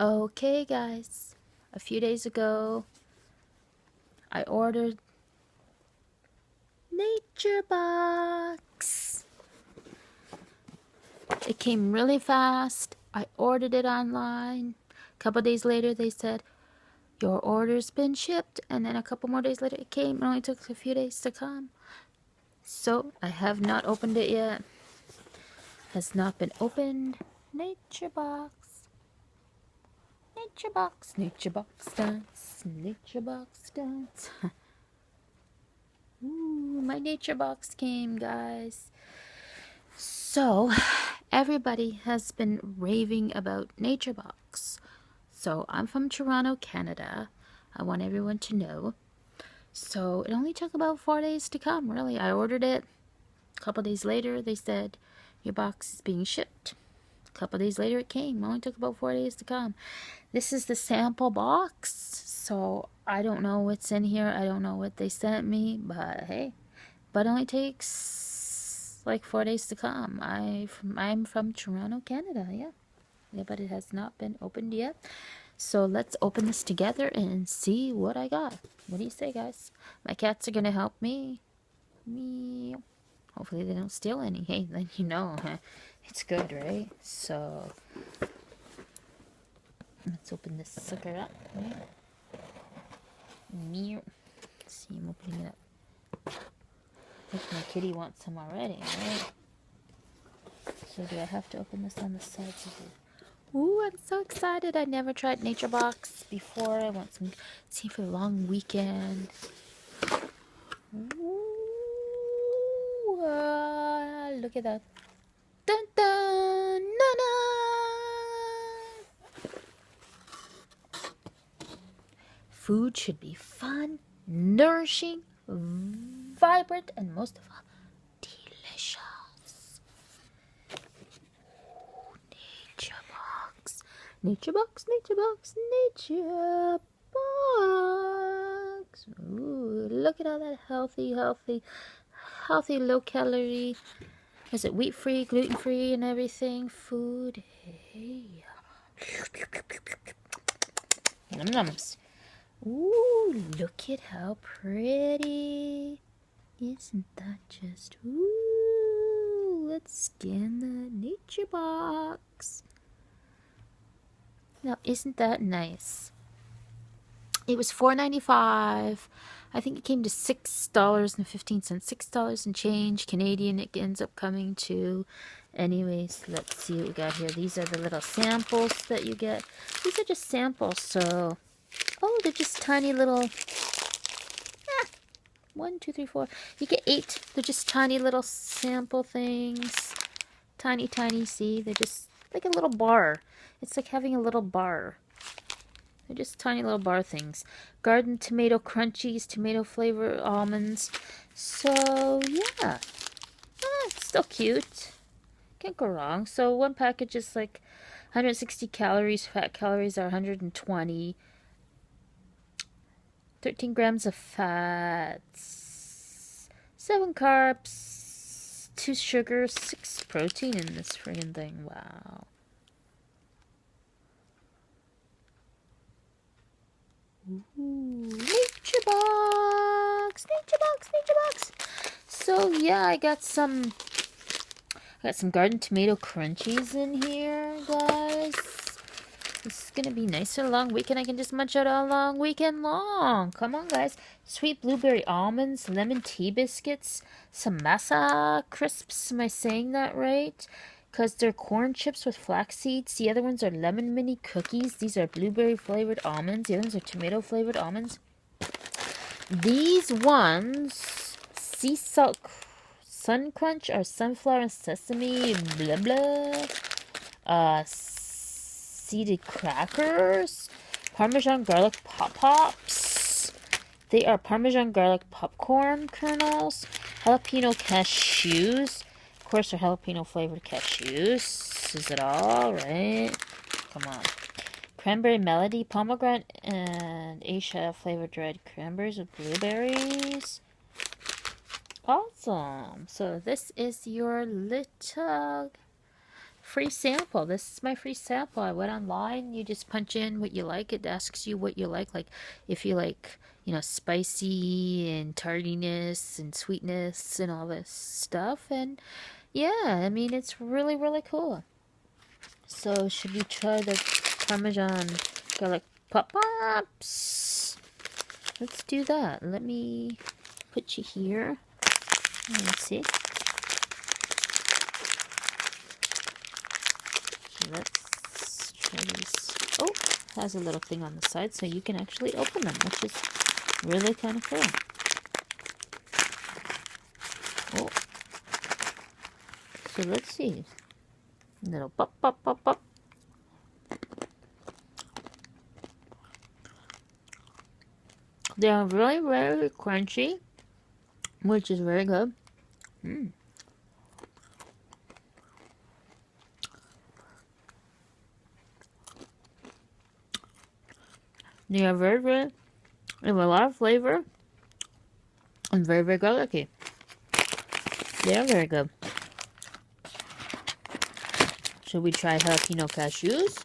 Okay, guys, a few days ago, I ordered Nature Box. It came really fast. I ordered it online. A couple days later, they said, your order's been shipped. And then a couple more days later, it came. It only took a few days to come. So, I have not opened it yet. Has not been opened. Nature Box. Nature Box. Nature Box dance. Nature Box dance. Ooh, my Nature Box came, guys. So, everybody has been raving about Nature Box. So, I'm from Toronto, Canada. I want everyone to know. So, it only took about 4 days to come, really. I ordered it. A couple days later, they said, your box is being shipped. A couple days later, it came. It only took about 4 days to come. This is the sample box. So, I don't know what's in here. I don't know what they sent me. But, hey. But it only takes like 4 days to come. I'm from Toronto, Canada. Yeah, but it has not been opened yet. So let's open this together and see what I got. What do you say, guys? My cats are gonna help me. Meow. Hopefully they don't steal any. Hey, then you know, it's good, right? So let's open this sucker up. Meow. See, I'm opening it up. I think my kitty wants some already, right? So do I have to open this on the sides of it? Ooh, I'm so excited. I never tried Nature Box before. I want some tea for the long weekend. Ooh, look at that. Dun dun na na. Food should be fun, nourishing, vibrant, and most of all, delicious. Ooh, Nature Box. Nature Box, Nature Box, Nature Box. Ooh, look at all that healthy, low calorie. Is it wheat free, gluten free, and everything? Food. Hey. Num nums. Ooh, look at how pretty. Isn't that just, ooh, let's scan the Nature Box. Now, isn't that nice? It was $4.95. I think it came to $6.15. $6 and change Canadian. It ends up coming to. Anyways, let's see what we got here. These are the little samples that you get. These are just samples, so. Oh, they're just tiny little. 1, 2, 3, 4. You get 8. They're just tiny little sample things. Tiny, see? They're just like a little bar. It's like having a little bar. They're just tiny little bar things. Garden tomato crunchies, tomato flavor almonds. So, yeah. It's still cute. Can't go wrong. So, one package is like 160 calories. Fat calories are 120. 13 grams of fats. 7 carbs. 2 sugar. 6 protein in this friggin' thing. Wow. Ooh, Nature Box, Nature Box, Nature Box. So yeah, I got some garden tomato crunchies in here, guys. This is gonna be nice for a long weekend. I can just munch out all long weekend long. Come on, guys. Sweet blueberry almonds, lemon tea biscuits, some masa crisps. Am I saying that right? Because they're corn chips with flax seeds. The other ones are lemon mini cookies. These are blueberry flavored almonds. The other ones are tomato flavored almonds. These ones, sea salt sun crunch, are sunflower and sesame blah blah. Seeded crackers. Parmesan garlic pops. They are Parmesan garlic popcorn kernels. Jalapeno cashews. Of course, they're jalapeno flavored cashews. Is it all right? Come on. Cranberry melody, pomegranate, and Asia flavored dried cranberries with blueberries. Awesome. So this is your little free sample. This is my free sample. I went online. You just punch in what you like. It asks you what you like if you like, you know, spicy and tardiness and sweetness and all this stuff. And yeah, I mean, it's really, really cool. So should we try the Parmesan garlic pop-pops? Let's do that. Let me put you here. Let's see. Let's try these. Oh, it has a little thing on the side so you can actually open them, which is really kind of cool. Oh. So let's see. Little pop, pop, pop, pop. They are really, very crunchy, which is very good. They are very, very, they have a lot of flavor and very, very garlicky. They are very good. Should we try jalapeno cashews?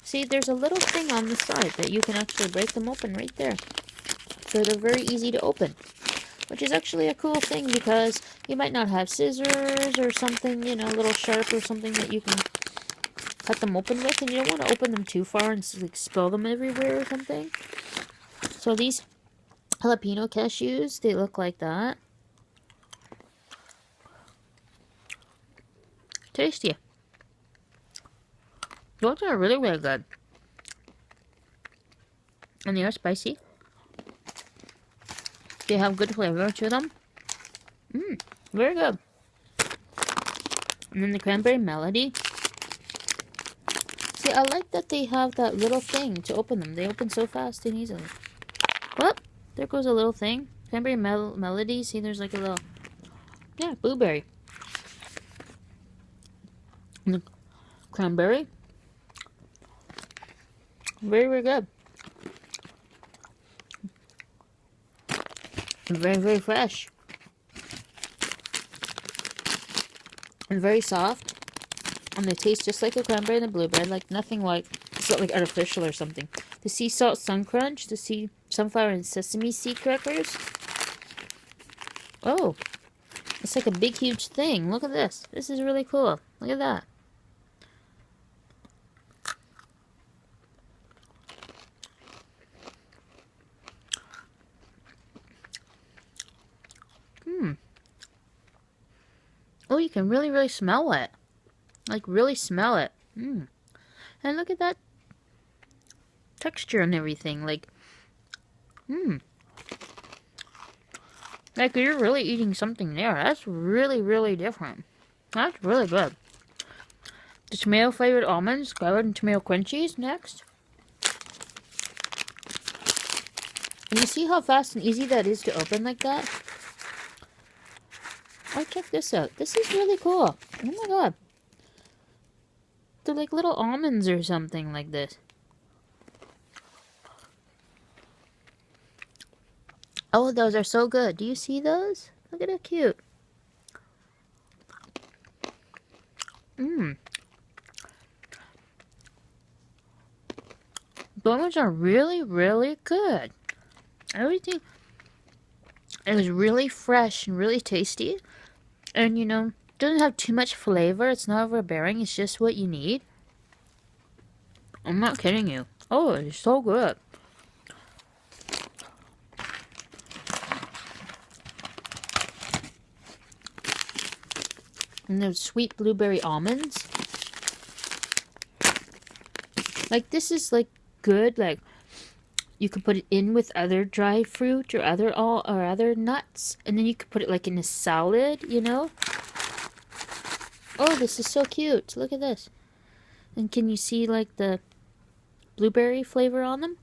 See, there's a little thing on the side that you can actually break them open right there. So they're very easy to open, which is actually a cool thing because you might not have scissors or something, you know, a little sharp or something that you can cut them open with, and you don't want to open them too far and like spill them everywhere or something. So these jalapeno cashews, they look like that. Tasty. Those are really, really good. And they are spicy. They have good flavor to them. Very good. And then the cranberry melody. See, I like that they have that little thing to open them. They open so fast and easily. Well, there goes a little thing. Cranberry melody. See, there's like a little... Yeah, blueberry. And the cranberry. Very, very good. And very, very fresh. And very soft. And they taste just like the cranberry and the blueberry. Like nothing like, it's not like artificial or something. The sea salt sun crunch, the sunflower and sesame seed crackers. Oh, it's like a big huge thing. Look at this. This is really cool. Look at that. Oh, you can really, really smell it. Like, really smell it. And look at that texture and everything. Like, like you're really eating something there. That's really, really different. That's really good. The tomato flavored almonds, garlic and tomato crunchies next. And you see how fast and easy that is to open like that? Oh, check this out. This is really cool. Oh my god. They're like little almonds or something like this. Oh, those are so good. Do you see those? Look at how cute. Those ones are really, really good. Everything is really fresh and really tasty. And, you know, doesn't have too much flavor. It's not overbearing. It's just what you need. I'm not kidding you. Oh, it's so good. And those sweet blueberry almonds. Like, this is, like, good. Like, you could put it in with other dry fruit or other nuts. And then you could put it, like, in a salad, you know? Oh, this is so cute. Look at this. And can you see, like, the blueberry flavor on them?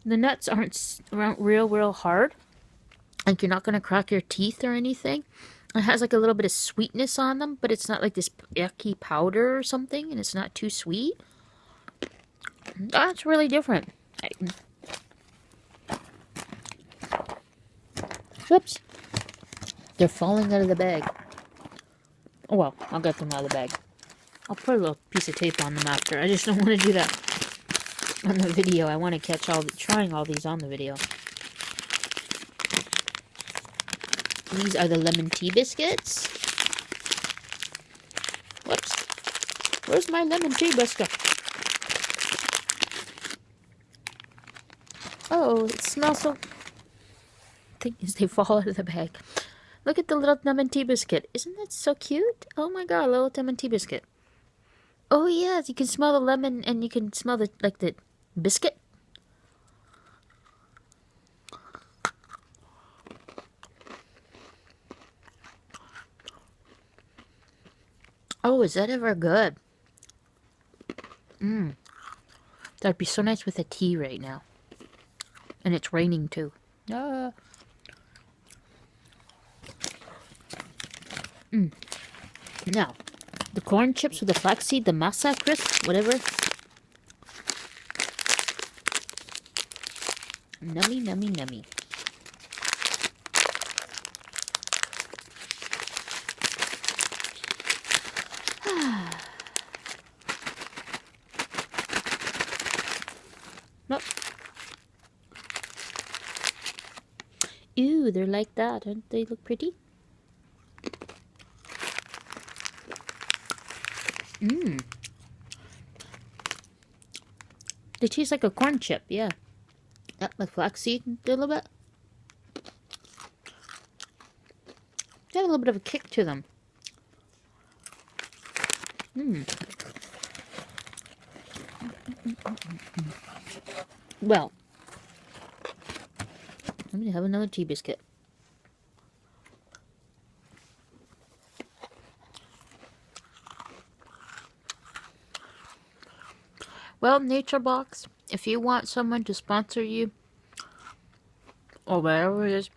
The nuts aren't real hard. Like, you're not going to crack your teeth or anything. It has, like, a little bit of sweetness on them, but it's not like this yucky powder or something, and it's not too sweet. That's really different. Whoops. They're falling out of the bag. Oh well, I'll get them out of the bag. I'll put a little piece of tape on them after. I just don't want to do that on the video. I want to catch trying all these on the video. These are the lemon tea biscuits. Whoops. Where's my lemon tea biscuit? Oh, it smells so... Thing is, they fall out of the bag. Look at the little lemon tea biscuit. Isn't that so cute? Oh my god, little lemon tea biscuit. Oh yes, you can smell the lemon and you can smell the biscuit. Oh, is that ever good? That'd be so nice with a tea right now. And it's raining too. Now, the corn chips with the flaxseed, the masa crisp, whatever. Nummy, nummy, nummy. Nope. Ew, they're like that. Don't they look pretty? They taste like a corn chip, yeah. Yep, like flaxseed a little bit. They have a little bit of a kick to them. Well, let me have another tea biscuit. Well, Nature Box, if you want someone to sponsor you, or whatever it is,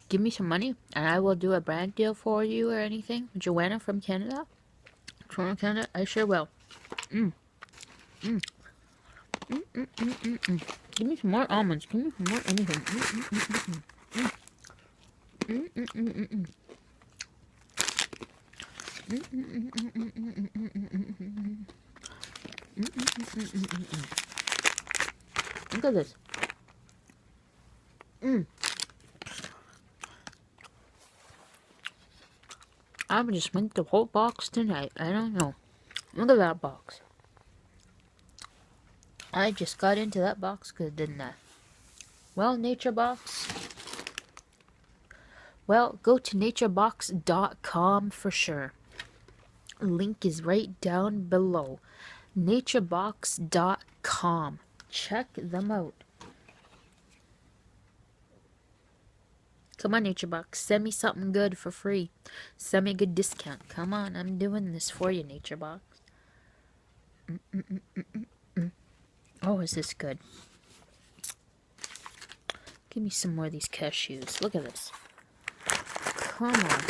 give me some money, and I will do a brand deal for you or anything. Joanna from Canada. Toronto, Canada, I sure will. Give me some more almonds. Give me some more anything. Look at this. I would just make the whole box tonight. I don't know. Look at that box. I just got into that box good, didn't I? Well, Nature Box. Well, go to naturebox.com for sure. Link is right down below. naturebox.com. Check them out. Come on, Nature Box. Send me something good for free. Send me a good discount. Come on, I'm doing this for you, Nature Box. Oh, is this good? Give me some more of these cashews. Look at this. Come on.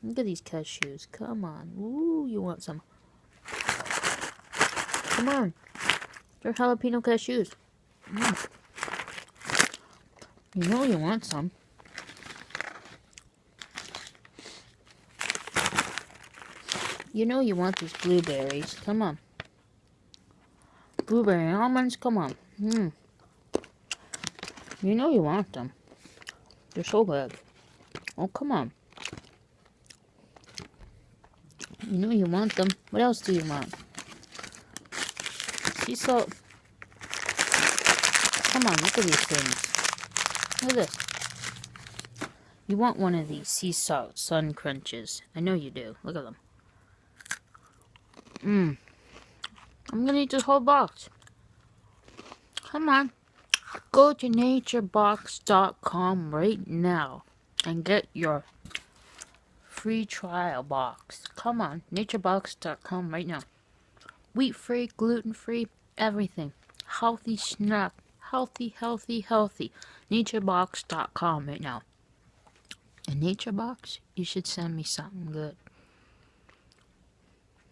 Look at these cashews. Come on. Ooh, you want some. Come on. They're jalapeno cashews. You know you want some. You know you want these blueberries. Come on. Blueberry almonds, come on. You know you want them. They're so good. Oh, come on. You know you want them. What else do you want? Sea salt. Come on, look at these things. Look at this. You want one of these sea salt sun crunches. I know you do. Look at them. I'm gonna eat this whole box. Come on. Go to naturebox.com right now and get your free trial box. Come on. naturebox.com right now. Wheat-free, gluten-free, everything. Healthy snack. Healthy, healthy, healthy. naturebox.com right now. And Nature Box, you should send me something good.